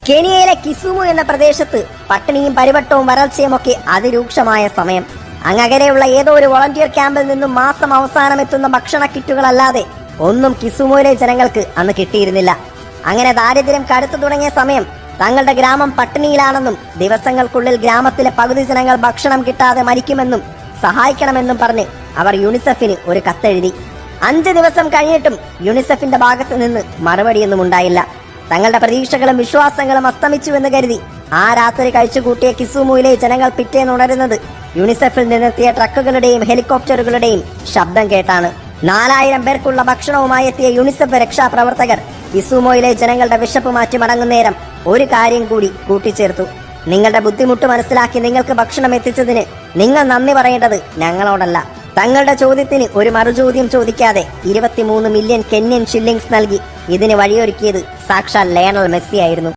കെനിയയിലെ കിസുമു എന്ന പ്രദേശത്ത് പട്ടിണിയും പരിവട്ടവും വരൾച്ചയുമൊക്കെ അതിരൂക്ഷമായ സമയം. അങ്ങകലെയുള്ള ഏതോ ഒരു വോളണ്ടിയർ ക്യാമ്പിൽ നിന്നും മാസം അവസാനം എത്തുന്ന ഭക്ഷണ കിറ്റുകളല്ലാതെ ഒന്നും കിസുമുവിലെ ജനങ്ങൾക്ക് അന്ന് കിട്ടിയിരുന്നില്ല. അങ്ങനെ ദാരിദ്ര്യം കടുത്തു തുടങ്ങിയ സമയം തങ്ങളുടെ ഗ്രാമം പട്ടിണിയിലാണെന്നും ദിവസങ്ങൾക്കുള്ളിൽ ഗ്രാമത്തിലെ പകുതി ജനങ്ങൾ ഭക്ഷണം കിട്ടാതെ മരിക്കുമെന്നും സഹായിക്കണമെന്നും പറഞ്ഞ് അവർ യുണിസെഫിന് ഒരു കത്തെഴുതി. 5 ദിവസം കഴിഞ്ഞിട്ടും യുണിസെഫിന്റെ ഭാഗത്ത് നിന്ന് മറുപടിയൊന്നും ഉണ്ടായില്ല. തങ്ങളുടെ പ്രതീക്ഷകളും വിശ്വാസങ്ങളും അസ്തമിച്ചുവെന്ന് കരുതി ആ രാത്രി കഴിച്ചുകൂട്ടിയ കിസുമുവിലെ ജനങ്ങൾ പിറ്റേന്നുണരുന്നത് യുണിസെഫിൽ നിന്നെത്തിയ ട്രക്കുകളുടെയും ഹെലികോപ്റ്ററുകളുടെയും ശബ്ദം കേട്ടാണ്. 4000 പേർക്കുള്ള ഭക്ഷണവുമായി എത്തിയ യുണിസെഫ് രക്ഷാപ്രവർത്തകർ കിസുമുവിലെ ജനങ്ങളുടെ വിശപ്പ് മാറ്റി മടങ്ങുന്നേരം ഒരു കാര്യം കൂടി കൂട്ടിച്ചേർത്തു. നിങ്ങളുടെ ബുദ്ധിമുട്ട് മനസ്സിലാക്കി നിങ്ങൾക്ക് ഭക്ഷണം എത്തിച്ചതിന് നിങ്ങൾ നന്ദി പറയേണ്ടത് ഞങ്ങളോടല്ല. തങ്ങളുടെ ചോദ്യത്തിന് ഒരു മറുചോദ്യം ചോദിക്കാതെ 23 മില്യൺ കെന്യൻ ഷില്ലിങ്സ് നൽകി ഇതിന് വഴിയൊരുക്കിയത് സാക്ഷാൽ ലയണൽ മെസ്സി ആയിരുന്നു.